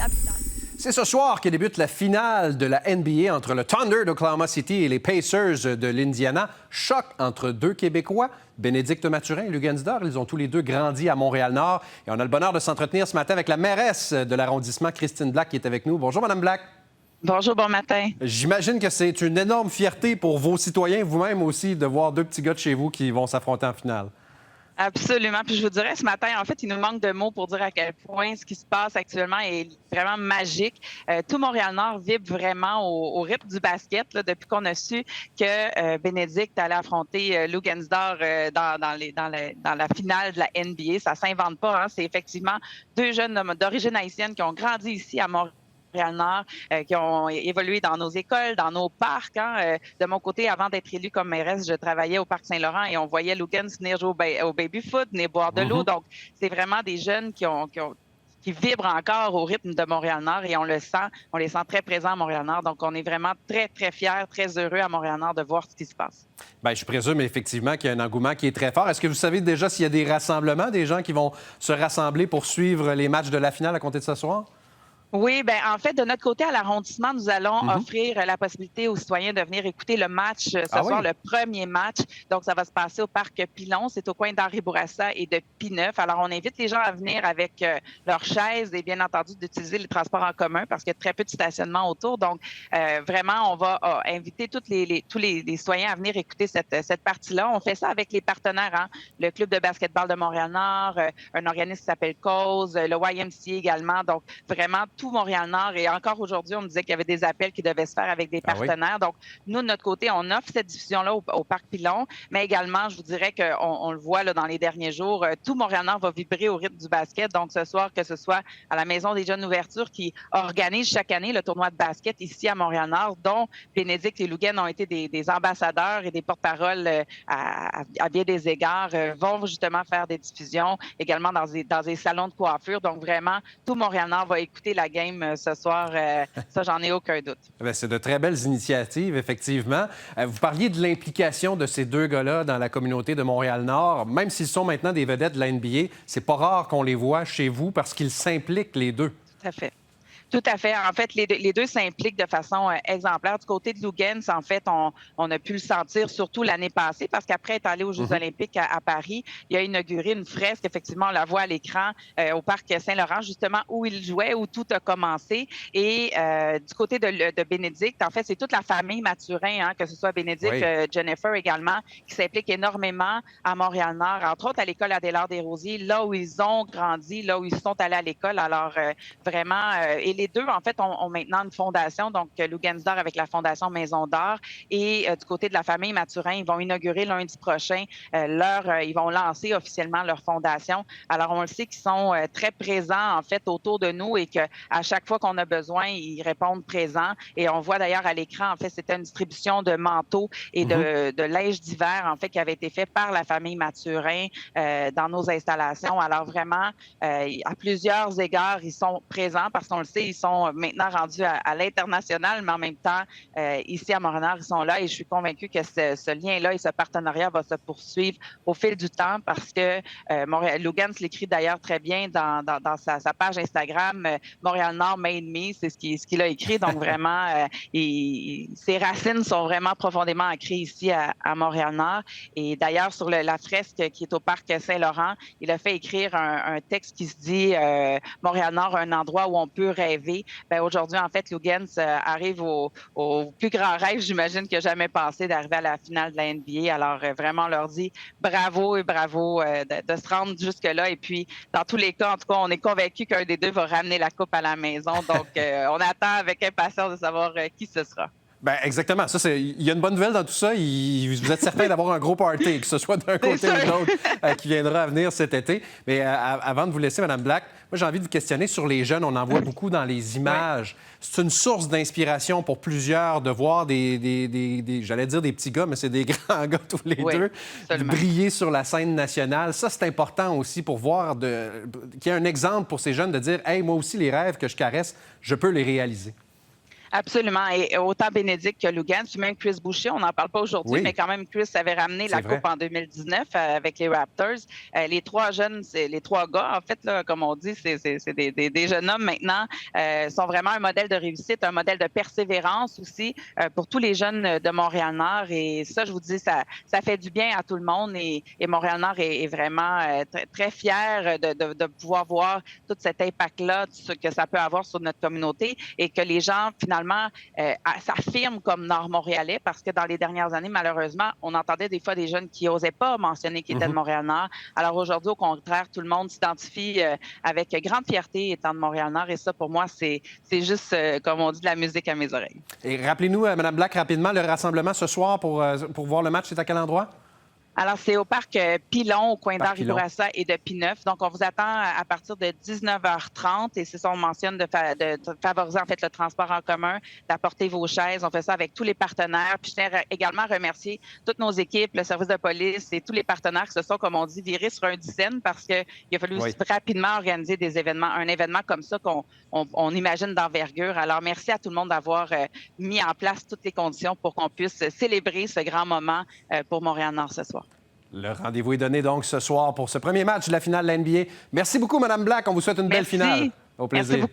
À plus tard. C'est ce soir que débute la finale de la NBA entre le Thunder d'Oklahoma City et les Pacers de l'Indiana. Choc entre deux Québécois, Bénédicte Mathurin et Lugansdor. Ils ont tous les deux grandi à Montréal-Nord. Et on a le bonheur de s'entretenir ce matin avec la mairesse de l'arrondissement, Christine Black, qui est avec nous. Bonjour, Mme Black. Bonjour, bon matin. J'imagine que c'est une énorme fierté pour vos citoyens, vous-même aussi, de voir deux petits gars de chez vous qui vont s'affronter en finale. Absolument. Puis je vous dirais, ce matin, en fait, il nous manque de mots pour dire à quel point ce qui se passe actuellement est vraiment magique. Tout Montréal-Nord vibre vraiment au rythme du basket là, depuis qu'on a su que Bénédicte allait affronter Lugansdor dans la finale de la NBA. Ça s'invente pas, hein? C'est effectivement deux jeunes d'origine haïtienne qui ont grandi ici à Montréal. Nord, qui ont évolué dans nos écoles, dans nos parcs. Hein. De mon côté, avant d'être élue comme mairesse, je travaillais au Parc Saint-Laurent et on voyait Lugans venir jouer au baby-foot, venir boire de l'eau. Donc, c'est vraiment des jeunes qui vibrent encore au rythme de Montréal-Nord et on les sent très présents à Montréal-Nord. Donc, on est vraiment très, très fiers, très heureux à Montréal-Nord de voir ce qui se passe. Bien, je présume effectivement qu'il y a un engouement qui est très fort. Est-ce que vous savez déjà s'il y a des rassemblements, des gens qui vont se rassembler pour suivre les matchs de la finale à compter de ce soir? Oui, bien, en fait, de notre côté, à l'arrondissement, nous allons offrir la possibilité aux citoyens de venir écouter le match ce soir, le premier match. Donc, ça va se passer au parc Pilon. C'est au coin d'Henri Bourassa et de P9. Alors, on invite les gens à venir avec leurs chaises et, bien entendu, d'utiliser les transports en commun parce qu'il y a très peu de stationnement autour. Donc, vraiment, on va inviter tous les citoyens à venir écouter cette partie-là. On fait ça avec les partenaires, hein? Le Club de basketball de Montréal-Nord, un organisme qui s'appelle Cause, le YMCA également. Donc, vraiment, tout Montréal-Nord. Et encore aujourd'hui, on me disait qu'il y avait des appels qui devaient se faire avec des partenaires. Donc, nous, de notre côté, on offre cette diffusion-là au Parc Pilon. Mais également, je vous dirais qu'on le voit là, dans les derniers jours, tout Montréal-Nord va vibrer au rythme du basket. Donc, ce soir, que ce soit à la Maison des Jeunes Ouvertures qui organise chaque année le tournoi de basket ici à Montréal-Nord, dont Bénédicte et Lugan ont été des ambassadeurs et des porte-paroles à bien des égards, vont justement faire des diffusions également dans des salons de coiffure. Donc, vraiment, tout Montréal-Nord va écouter la game ce soir. Ça, j'en ai aucun doute. Bien, c'est de très belles initiatives, effectivement. Vous parliez de l'implication de ces deux gars-là dans la communauté de Montréal-Nord. Même s'ils sont maintenant des vedettes de la NBA, c'est pas rare qu'on les voit chez vous parce qu'ils s'impliquent, les deux. Tout à fait. Tout à fait. En fait, les deux s'impliquent de façon exemplaire. Du côté de Lugans, en fait, on a pu le sentir surtout l'année passée parce qu'après être allé aux Jeux olympiques à Paris, il a inauguré une fresque. Effectivement, on la voit à l'écran au Parc Saint-Laurent, justement, où il jouait, où tout a commencé. Et du côté de Bénédicte, en fait, c'est toute la famille Mathurin, hein, que ce soit Bénédicte, Jennifer également, qui s'implique énormément à Montréal-Nord, entre autres à l'école Adélard-Desrosiers, là où ils ont grandi, là où ils sont allés à l'école. Alors, vraiment... et les deux, en fait, ont maintenant une fondation, donc Lugansdor avec la Fondation Maison d'Or. Et du côté de la famille Mathurin, ils vont inaugurer lundi prochain ils vont lancer officiellement leur fondation. Alors, on le sait qu'ils sont très présents, en fait, autour de nous et qu'à chaque fois qu'on a besoin, ils répondent présents. Et on voit d'ailleurs à l'écran, en fait, c'était une distribution de manteaux et de linge d'hiver, en fait, qui avait été fait par la famille Mathurin dans nos installations. Alors, vraiment, à plusieurs égards, ils sont présents parce qu'on le sait, ils sont maintenant rendus à l'international, mais en même temps, ici à Montréal, ils sont là et je suis convaincue que ce lien-là et ce partenariat va se poursuivre au fil du temps parce que Lugans l'écrit d'ailleurs très bien dans sa page Instagram, Montréal-Nord Made Me, c'est ce qu'il a écrit. Donc vraiment, ses racines sont vraiment profondément ancrées ici à Montréal-Nord. Et d'ailleurs, sur la fresque qui est au Parc Saint-Laurent, il a fait écrire un texte qui se dit Montréal-Nord, un endroit où on peut rêver. Bien, aujourd'hui, en fait, Lugans arrive au plus grand rêve, j'imagine, que jamais pensé d'arriver à la finale de la NBA. Alors, vraiment, on leur dit bravo et bravo de se rendre jusque-là. Et puis, dans tous les cas, en tout cas, on est convaincus qu'un des deux va ramener la coupe à la maison. Donc, on attend avec impatience de savoir qui ce sera. Bien, exactement. Il y a une bonne nouvelle dans tout ça. Vous êtes certain d'avoir un gros party, que ce soit d'un côté ou de l'autre, qui viendra à venir cet été. Mais avant de vous laisser, Mme Black, moi, j'ai envie de vous questionner sur les jeunes. On en voit beaucoup dans les images. C'est une source d'inspiration pour plusieurs de voir j'allais dire des petits gars, mais c'est des grands gars tous les deux, briller sur la scène nationale. Ça, c'est important aussi pour voir qu'il y a un exemple pour ces jeunes de dire « Hey, moi aussi, les rêves que je caresse, je peux les réaliser. » Absolument. Et autant Bénédicte que Lugan, puis même Chris Boucher, on n'en parle pas aujourd'hui, Oui. mais quand même, Chris avait ramené la vrai. Coupe en 2019 avec les Raptors. Les trois jeunes, les trois gars, en fait, là, comme on dit, c'est des jeunes hommes maintenant, sont vraiment un modèle de réussite, un modèle de persévérance aussi pour tous les jeunes de Montréal-Nord. Et ça, je vous dis, ça fait du bien à tout le monde. Et Montréal-Nord est vraiment très fier de pouvoir voir tout cet impact-là que ça peut avoir sur notre communauté et que les gens, finalement, s'affirment comme Nord-Montréalais parce que dans les dernières années, malheureusement, on entendait des fois des jeunes qui n'osaient pas mentionner qu'ils étaient de Montréal-Nord. Alors aujourd'hui, au contraire, tout le monde s'identifie avec grande fierté étant de Montréal-Nord et ça, pour moi, c'est juste, comme on dit, de la musique à mes oreilles. Et rappelez-nous, Mme Black, rapidement, le rassemblement ce soir pour voir le match, c'est à quel endroit? Alors, c'est au parc Pilon, au coin Parc d'Henri Bourassa et de P9. Donc, on vous attend à partir de 19h30. Et c'est ça, on mentionne de favoriser, en fait, le transport en commun, d'apporter vos chaises. On fait ça avec tous les partenaires. Puis, je tiens également à remercier toutes nos équipes, le service de police et tous les partenaires qui se sont, comme on dit, virés sur un dizaine parce qu'il a fallu rapidement organiser des événements, un événement comme ça qu'on imagine d'envergure. Alors, merci à tout le monde d'avoir mis en place toutes les conditions pour qu'on puisse célébrer ce grand moment pour Montréal-Nord ce soir. Le rendez-vous est donné donc ce soir pour ce premier match de la finale de la NBA. Merci beaucoup, Mme Black. On vous souhaite une belle finale. Au plaisir. Merci beaucoup.